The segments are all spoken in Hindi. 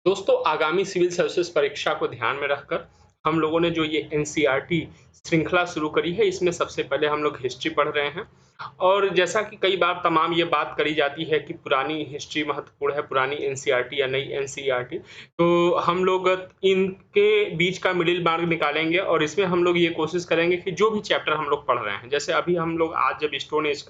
दोस्तों, आगामी सिविल सर्विसेज परीक्षा को ध्यान में रखकर हम लोगों ने जो ये एनसीईआरटी श्रृंखला शुरू करी है, इसमें सबसे पहले हम लोग हिस्ट्री पढ़ रहे हैं। और जैसा कि कई बार तमाम ये बात करी जाती है कि पुरानी हिस्ट्री महत्वपूर्ण है, पुरानी एनसीईआरटी या नई एनसीईआरटी। तो हम लोग इनके बीच का मिडिल मार्ग निकालेंगे और इसमें हम लोग ये कोशिश करेंगे कि जो भी चैप्टर हम लोग पढ़ रहे हैं, जैसे अभी हम लोग आज जब स्टोन एज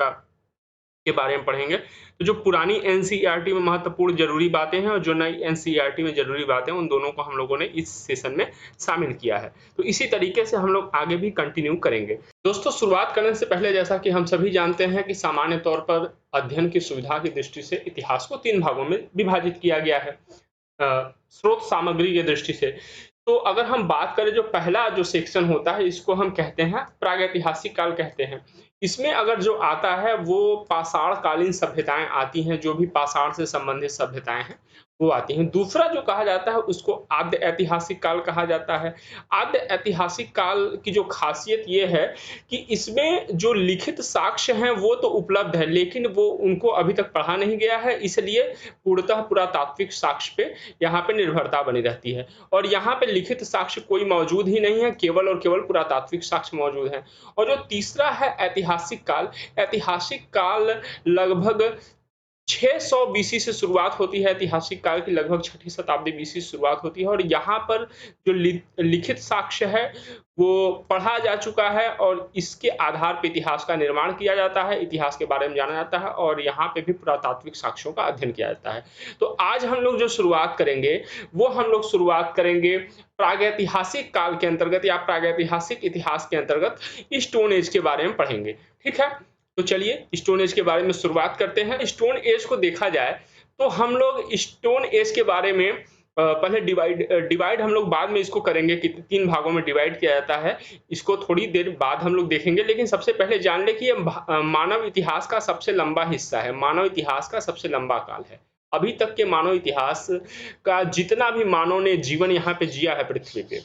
के बारे में पढ़ेंगे, तो जो पुरानी एनसीईआरटी में महत्वपूर्ण ज़रूरी बातें हैं और जो नई एनसीईआरटी में ज़रूरी बातें हैं, उन दोनों को हम लोगों ने इस सेशन में शामिल किया है। तो इसी तरीके से हम लोग आगे भी कंटिन्यू करेंगे। दोस्तों, शुरुआत करने से पहले जैसा कि हम सभी जानते हैं कि सामान्य तौर पर अध्ययन की सुविधा की दृष्टि से इतिहास को 3 भागों में विभाजित किया गया है। स्रोत सामग्री की दृष्टि से। तो अगर हम बात करें, जो पहला जो सेक्शन होता है, इसको हम कहते हैं प्रागैतिहासिक काल कहते हैं। इसमें अगर जो आता है वो पाषाण कालीन सभ्यताएँ आती हैं, जो भी पाषाण से संबंधित सभ्यताएँ हैं, वो आती हैं। दूसरा जो कहा जाता है उसको आद्य ऐतिहासिक काल कहा जाता है। आद्य ऐतिहासिक काल की जो ख़ासियत ये है कि इसमें जो लिखित साक्ष्य हैं वो तो उपलब्ध है, लेकिन वो उनको अभी तक पढ़ा नहीं गया है, इसलिए पूर्णतः पुरातात्विक साक्ष्य पे यहाँ पे निर्भरता बनी रहती है। और यहाँ पे लिखित साक्ष्य कोई मौजूद ही नहीं है, केवल और केवल पुरातात्विक साक्ष्य मौजूद हैं। और जो तीसरा है ऐतिहासिक काल लगभग 600 बीसी से शुरुआत होती है। ऐतिहासिक काल की लगभग 6ठी शताब्दी बीसी से शुरुआत होती है और यहाँ पर जो लिखित साक्ष्य है वो पढ़ा जा चुका है और इसके आधार पे इतिहास का निर्माण किया जाता है, इतिहास के बारे में जाना जाता है और यहाँ पे भी पुरातात्विक साक्ष्यों का अध्ययन किया जाता है। तो आज हम लोग जो शुरुआत करेंगे, वो हम लोग शुरुआत करेंगे प्रागैतिहासिक काल के अंतर्गत या प्रागैतिहासिक इतिहास के अंतर्गत स्टोन एज के बारे में पढ़ेंगे। ठीक है? तो चलिए स्टोन एज के बारे में शुरुआत करते हैं। स्टोन एज को देखा जाए तो हम लोग स्टोन एज के बारे में पहले डिवाइड हम लोग बाद में इसको करेंगे कि 3 भागों में डिवाइड किया जाता है। इसको थोड़ी देर बाद हम लोग देखेंगे, लेकिन सबसे पहले जान लें कि ये मानव इतिहास का सबसे लंबा हिस्सा है, मानव इतिहास का सबसे लंबा काल है। अभी तक के मानव इतिहास का जितना भी मानव ने जीवन यहाँ पे जिया है पृथ्वी पे,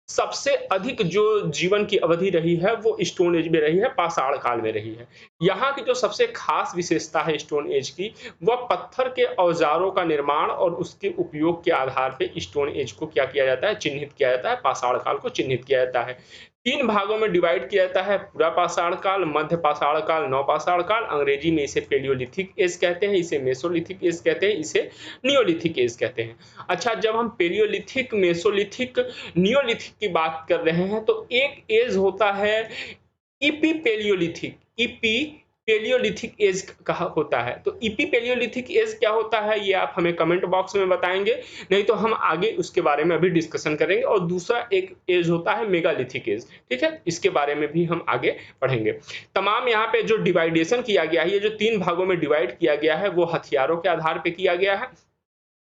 सबसे अधिक जो जीवन की अवधि रही है वो स्टोन एज में रही है, पाषाण काल में रही है। यहाँ की जो सबसे खास विशेषता है स्टोन एज की, वह पत्थर के औजारों का निर्माण और उसके उपयोग के आधार पे स्टोन एज को क्या किया जाता है, चिन्हित किया जाता है, पाषाण काल को चिन्हित किया जाता है। 3 भागों में डिवाइड किया जाता है, पूरा पाषाण काल, मध्य पाषाण काल, नवपाषाण काल। अंग्रेजी में इसे पेलियोलिथिक एज कहते हैं, इसे मेसोलिथिक एज कहते हैं, इसे नियोलिथिक एज कहते हैं। अच्छा, जब हम पेलियोलिथिक, मेसोलिथिक, नियोलिथिक की बात कर रहे हैं तो एक एज होता है epipalaeolithic. Epipalaeolithic age कहा होता है। तो इपी पेलियोलिथिक एज क्या होता है, ये आप हमें कमेंट बॉक्स में बताएंगे, नहीं तो हम आगे उसके बारे में अभी डिस्कशन करेंगे। और दूसरा एक एज होता है मेगालिथिक एज। ठीक है, इसके बारे में भी हम आगे पढ़ेंगे। तमाम यहाँ पे जो डिवाइडेशन किया गया है, ये जो 3 भागों में डिवाइड किया गया है, वो हथियारों के आधार पे किया गया है।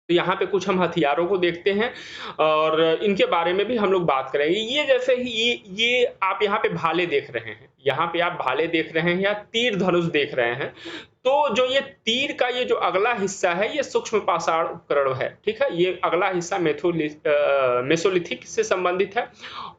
तो यहाँ पे कुछ हम हथियारों को देखते हैं और इनके बारे में भी हम लोग बात करेंगे। ये जैसे ही ये आप यहाँ पे भाले देख रहे हैं, यहाँ पे आप भाले देख रहे हैं या तीर धनुष देख रहे हैं। तो जो ये तीर का ये जो अगला हिस्सा है, ये सूक्ष्म पाषाण उपकरण है। ठीक है, ये अगला हिस्सा मेसोलिथिक से संबंधित है।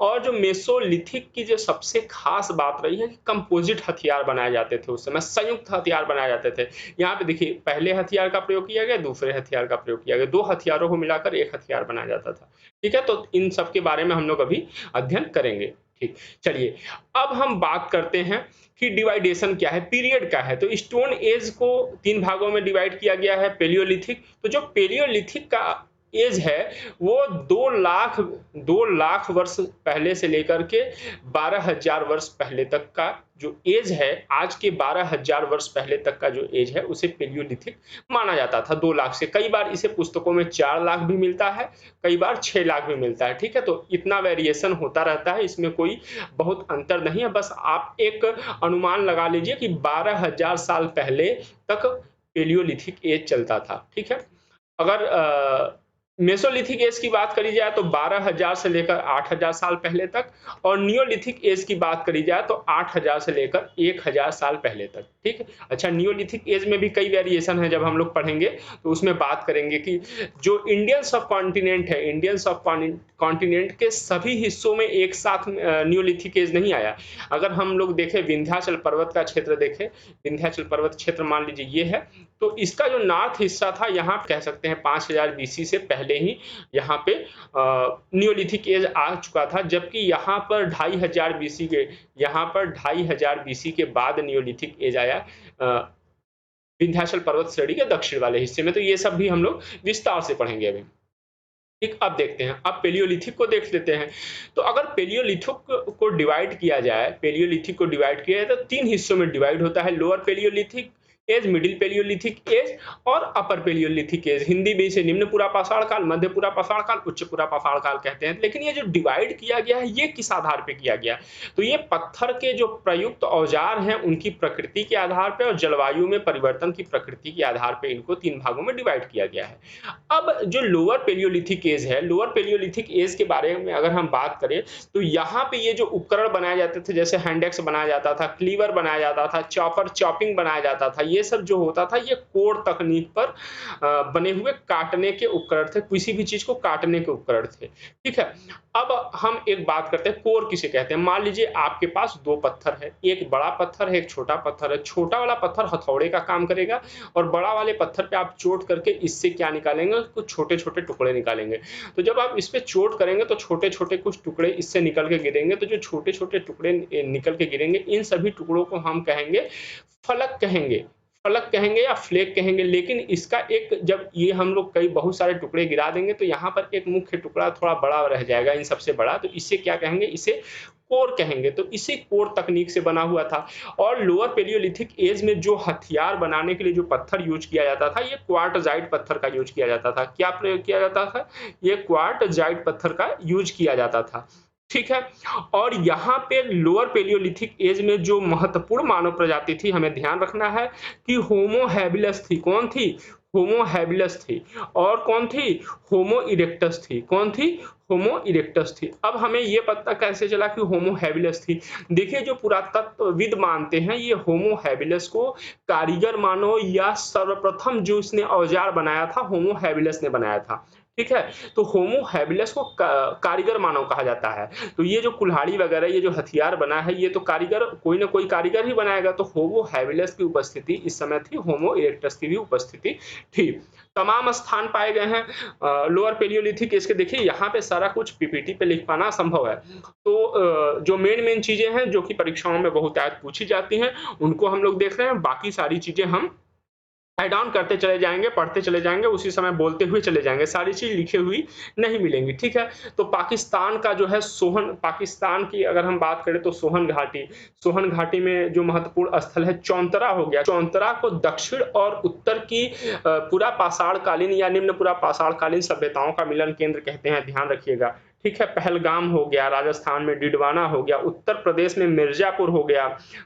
और जो मेसोलिथिक की जो सबसे खास बात रही है कि कंपोजिट हथियार बनाए जाते थे, उस समय संयुक्त हथियार बनाए जाते थे। यहाँ पे देखिए, पहले हथियार का प्रयोग किया गया, दूसरे हथियार का प्रयोग किया गया, 2 हथियारों को मिलाकर एक हथियार बनाया जाता था। ठीक है, तो इन सब के बारे में हम लोग अभी अध्ययन करेंगे। ठीक, चलिए अब हम बात करते हैं कि डिवाइडेशन क्या है, पीरियड क्या है। तो स्टोन एज को 3 भागों में डिवाइड किया गया है। पेलियोलिथिक, तो जो पेलियोलिथिक का एज है वो 2 लाख वर्ष पहले से लेकर के 12,000 वर्ष पहले तक का जो एज है, आज के 12,000 वर्ष पहले तक का जो एज है, उसे पेलियोलिथिक माना जाता था। 2 लाख से, कई बार इसे पुस्तकों में 4 लाख भी मिलता है, कई बार 6 लाख भी मिलता है। ठीक है, तो इतना वेरिएशन होता रहता है, इसमें कोई बहुत अंतर नहीं है। बस आप एक अनुमान लगा लीजिए कि 12,000 साल पहले तक पेलियोलिथिक एज चलता था। ठीक है, अगर मेसोलिथिक एज की बात करी जाए तो 12,000 से लेकर 8,000 साल पहले तक, और नियोलिथिक एज की बात करी जाए तो 8,000 से लेकर 1,000 साल पहले तक। ठीक है, अच्छा, नियोलिथिक एज में भी कई वेरिएशन है, जब हम लोग पढ़ेंगे तो उसमें बात करेंगे कि जो इंडियन सब कॉन्टिनेंट है, इंडियन सब कॉन्टिनेंट के सभी हिस्सों में एक साथ नियोलिथिक एज नहीं आया। अगर हम लोग देखें, विंध्याचल पर्वत का क्षेत्र देखें, विंध्याचल पर्वत क्षेत्र मान लीजिए ये है, तो इसका जो नॉर्थ हिस्सा था, यहाँ कह सकते हैं 5,000 बीसी से पहले पहले ही यहाँ पे नियोलिथिक एज आ चुका था, जबकि यहाँ पर 2500 बीसी के यहाँ पर 2500 बीसी के बाद नियोलिथिक एज आया विंध्याचल पर्वत श्रेणी के दक्षिण वाले हिस्से में। तो ये सब भी हम लोग विस्तार से पढ़ेंगे अभी। ठीक, अब देखते हैं, अब पेलियोलिथिक को देख लेते हैं। तो अगर पेलियोलिथिक को डिवाइड किया जाए, पेलियोलिथिक को डिवाइड किया जाए तो 3 हिस्सों में डिवाइड होता है, lower palaeolithic age, middle palaeolithic age और अपर पेलियोलिथिक एज। हिंदी में इसे निम्न पूरा पाषाण काल, मध्य पूरा पाषाण काल, उच्च पूरा पाषाण काल कहते हैं। लेकिन ये जो डिवाइड किया गया है ये किस आधार पे किया गया? तो ये पत्थर के जो प्रयुक्त औजार हैं उनकी प्रकृति के आधार पे और जलवायु में परिवर्तन की प्रकृति के आधार पे इनको 3 भागों में डिवाइड किया गया है। अब जो लोअर पेलियोलिथिक एज है, लोअर पेलियोलिथिक एज के बारे में अगर हम बात करें तो यहाँ पे ये जो उपकरण बनाए जाते थे, जैसे हैंड एक्स बनाया जाता था, क्लीवर बनाया जाता था, चॉपर चॉपिंग बनाया जाता था, ये सब जो होता था ये कोर तकनीक पर बने हुए काटने के उपकरण थे, किसी भी चीज को काटने के उपकरण थे। ठीक है, अब हम एक बात करते हैं, कोर किसे कहते हैं। मान लीजिए आपके पास 2 पत्थर है, एक बड़ा पत्थर है, एक छोटा पत्थर है। छोटा वाला पत्थर हथौड़े का काम करेगा और बड़ा वाले पत्थर पे आप चोट करके इससे क्या निकालेंगे, कुछ छोटे छोटे टुकड़े निकालेंगे। तो जब आप इस पे चोट करेंगे तो छोटे छोटे कुछ टुकड़े इससे निकल के गिरेंगे। तो जो छोटे छोटे टुकड़े निकल के गिरेंगे, इन सभी टुकड़ों को हम कहेंगे फलक कहेंगे, फलक कहेंगे या फ्लेक कहेंगे। लेकिन इसका एक, जब ये हम लोग कई बहुत सारे टुकड़े गिरा देंगे तो यहाँ पर एक मुख्य टुकड़ा थोड़ा बड़ा रह जाएगा, इन सबसे बड़ा, तो इसे क्या कहेंगे, इसे कोर कहेंगे। तो इसी कोर तकनीक से बना हुआ था। और लोअर पेलियोलिथिक एज में जो हथियार बनाने के लिए जो पत्थर यूज किया जाता था, ये क्वार्टजाइट पत्थर का यूज किया जाता था। क्या प्रयोग किया जाता था? ये क्वार्टजाइट पत्थर का यूज किया जाता था। ठीक है, और यहाँ पे लोअर पेलियोलिथिक एज में जो महत्वपूर्ण मानव प्रजाति थी, हमें ध्यान रखना है कि होमो हैबिलस थी। कौन थी? होमो हैबिलस थी। और कौन थी? होमो इरेक्टस थी। कौन थी? होमो इरेक्टस थी। अब हमें ये पता कैसे चला कि होमो हैबिलस थी? देखिए, जो पुरातत्वविद मानते हैं ये होमो हैबिलस को कारीगर मानो, या सर्वप्रथम जो इसने औजार बनाया था होमो हैबिलस ने बनाया था। ठीक है, तो होमो हैबिलस को कारीगर मानव कहा जाता है। तो ये जो कुल्हाड़ी वगैरह, ये जो हथियार बना है, ये तो कारीगर, कोई ना कोई कारीगर ही बनाएगा। तो होमो हैबिलस की उपस्थिति इस समय थी, होमो इरेक्टस की भी उपस्थिति थी। तमाम स्थान पाए गए हैं लोअर पेलियोलिथिक एज के। देखिए यहाँ पे सारा कुछ पीपीटी पे लिख पाना संभव है। तो जो मेन चीजें हैं जो कि परीक्षाओं में बहुतायत पूछी जाती हैं, उनको हम लोग देख रहे हैं। बाकी सारी चीजें हम ऐड ऑन करते चले जाएंगे, पढ़ते चले जाएंगे, उसी समय बोलते हुए चले जाएंगे, सारी चीज लिखी हुई नहीं मिलेंगी। ठीक है, तो पाकिस्तान का जो है सोहन, पाकिस्तान की अगर हम बात करें तो सोहन घाटी, सोहन घाटी में जो महत्वपूर्ण स्थल है चौंतरा हो गया। चौंतरा को दक्षिण और उत्तर की पूरा पाषाण कालीन या निम्न पूरा पाषाण कालीन सभ्यताओं का मिलन केंद्र कहते हैं, ध्यान रखिएगा। ठीक है, पहलगाम हो गया, राजस्थान में डिडवाना हो गया, उत्तर प्रदेश में मिर्जापुर हो गया,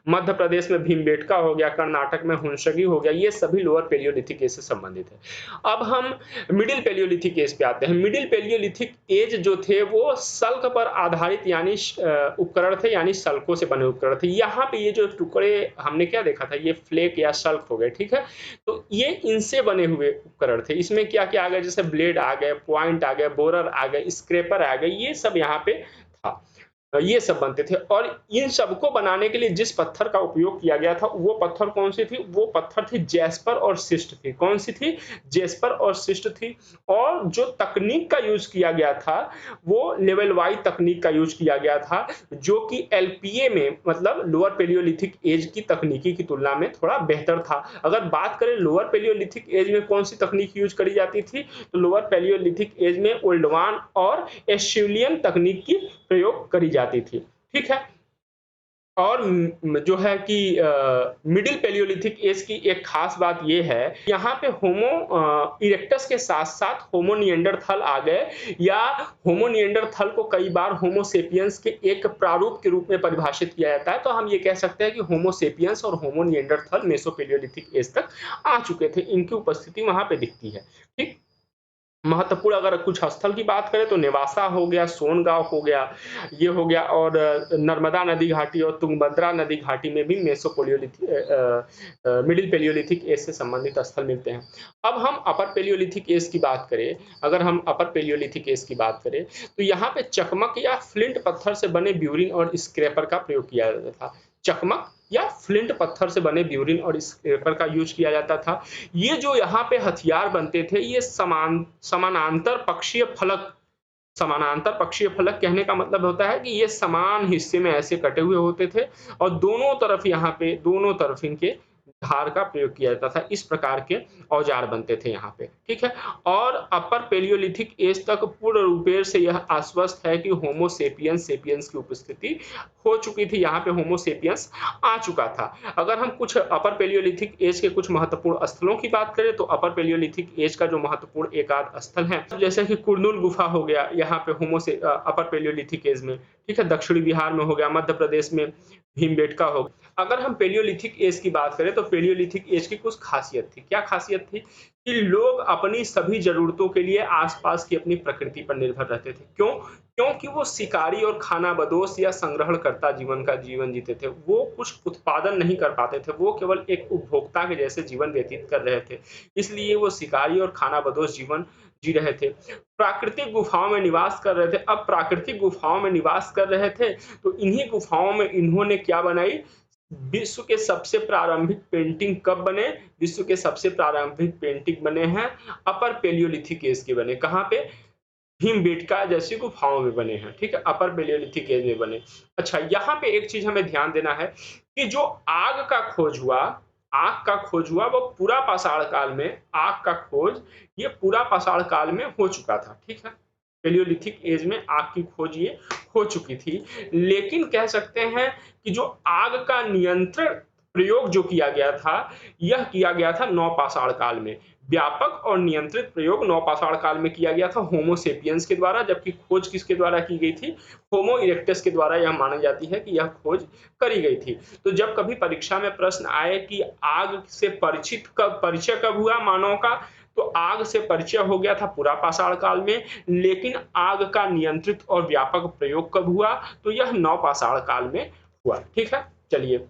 मध्य प्रदेश में भीमबेटका हो गया, कर्नाटक में हुंसगी हो गया। ये सभी लोअर पेलियोलिथिक एज से संबंधित है। अब हम मिडिल पेलियोलिथिक एज पे आते हैं। मिडिल पेलियोलिथिक एज जो थे वो सल्क पर आधारित यानी उपकरण थे, यानी सल्कों से बने उपकरण थे। यहाँ पे ये जो टुकड़े हमने क्या देखा था, ये फ्लेक या सल्क हो गए। ठीक है, तो ये इनसे बने हुए उपकरण थे। इसमें क्या क्या आ गए, जैसे ब्लेड आ गए, पॉइंट आ गए, बोरर आ गए, स्क्रेपर आ गए, ये सब यहाँ पे था, ये सब बनते थे। और इन सबको बनाने के लिए जिस पत्थर का उपयोग किया गया था वो पत्थर कौन सी थी? वो पत्थर थी जैस्पर और सिस्ट थी। कौन सी थी? जैस्पर और सिस्ट थी। और जो तकनीक का यूज किया गया था वो लेवल वाइज तकनीक का यूज किया गया था, जो कि एलपीए में, मतलब लोअर पेलियोलिथिक एज की तकनीकी की तुलना में थोड़ा बेहतर था। अगर बात करें लोअर पेलियोलिथिक एज में कौन सी तकनीक यूज करी जाती थी, तो लोअर पेलियोलिथिक एज में ओल्डवान और एस्यूलियन तकनीक की प्रयोग करी जाती थी। ठीक है, और जो है कि मिडिल पेलियोलिथिक एज की एक खास बात ये है, यहाँ पे होमो इरेक्टस के साथ साथ होमो निएंडरथल आ गए, या होमो निएंडरथल को कई बार होमो सेपियंस के एक प्रारूप के रूप में परिभाषित किया जाता है। तो हम ये कह सकते हैं कि होमो सेपियंस और होमो निएंडरथल मेसोपेलियोलिथिक एज तक आ चुके थे, इनकी उपस्थिति वहां पे दिखती है। ठीक, महत्वपूर्ण अगर कुछ स्थल की बात करें तो नेवासा हो गया, सोनगांव हो गया, ये हो गया, और नर्मदा नदी घाटी और तुंगभद्रा नदी घाटी में भी मिडिल पेलियोलिथिक एज से संबंधित स्थल मिलते हैं। अब हम अपर पेलियोलिथिक एज की बात करें, अगर हम अपर पेलियोलिथिक एज की बात करें तो यहाँ पे चकमक या फ्लिंट पत्थर से बने ब्यूरिंग और स्क्रैपर का प्रयोग किया जाता था। चकमक या फ्लिंट पत्थर से बने ब्यूरिन और स्क्रैपर का यूज किया जाता था। ये जो यहाँ पे हथियार बनते थे, ये समानांतर पक्षीय फलक कहने का मतलब होता है कि ये समान हिस्से में ऐसे कटे हुए होते थे और दोनों तरफ इनके धार का प्रयोग किया जाता था। इस प्रकार के औजार बनते थे यहाँ पे, ठीक है। और अपर पेलियोलिथिक एज तक पूर्ण रूपेण से यह आश्वस्त है कि होमो सेपियंस सेपियंस की उपस्थिति हो चुकी थी। यहाँ पे होमो सेपियंस आ चुका था। अगर हम कुछ अपर पेलियोलिथिक एज के कुछ महत्वपूर्ण स्थलों की बात करें तो अपर पेलियोलिथिक एज का जो महत्वपूर्ण एक आध स्थल है, जैसे कि कुरनूल गुफा हो गया यहाँ पे अपर पेलियोलिथिक एज में, ठीक है। दक्षिणी बिहार में हो गया, मध्य प्रदेश में भीमबेटका हो गया। अगर हम पेलियोलिथिक एज की बात करें तो पेलियोलिथिक एज की कुछ खासियत थी। क्या खासियत थी? कि लोग अपनी सभी जरूरतों के लिए आसपास की अपनी प्रकृति पर निर्भर रहते थे। क्यों? क्योंकि वो शिकारी और खानाबदोश या संग्रहणकर्ता जीवन जीते थे। वो कुछ उत्पादन नहीं कर पाते थे, वो केवल एक उपभोक्ता के जैसे जीवन व्यतीत कर रहे थे। इसलिए वो शिकारी और खानाबदोश जीवन जी रहे थे। प्राकृतिक गुफाओं में निवास कर रहे थे। अब प्राकृतिक गुफाओं में निवास कर रहे थे तो इन्हीं गुफाओं में इन्होंने क्या बनाई? विश्व के सबसे प्रारंभिक पेंटिंग कब बने? विश्व के सबसे प्रारंभिक पेंटिंग बने हैं अपर पेलियोलिथिक एज के बने। कहाँ पे? भीमबेटका जैसी गुफाओं में बने हैं, ठीक है। अपर पेलियोलिथिक एज में बने। अच्छा, यहाँ पे एक चीज हमें ध्यान देना है कि जो आग का खोज हुआ वो पूरा पाषाण काल में, आग का खोज ये पूरा पाषाण काल में हो चुका था, ठीक है। पेलियोलिथिक एज में आग की खोज ये हो चुकी थी। लेकिन कह सकते हैं कि जो आग का नियंत्रण प्रयोग जो किया गया था, यह किया गया था नवपाषाण काल में। व्यापक और नियंत्रित प्रयोग नवपाषाण काल में किया गया था होमो सेपियंस के द्वारा, जबकि खोज किसके द्वारा की गई थी? होमो इरेक्टस के द्वारा यह मानी जाती है कि यह खोज करी गई थी। तो जब कभी परीक्षा में प्रश्न आए कि आग से परिचय कब हुआ मानव का, तो आग से परिचय हो गया था पूरा पाषाण काल में, लेकिन आग का नियंत्रित और व्यापक प्रयोग कब हुआ? तो यह नवपाषाण काल में हुआ, ठीक है। चलिए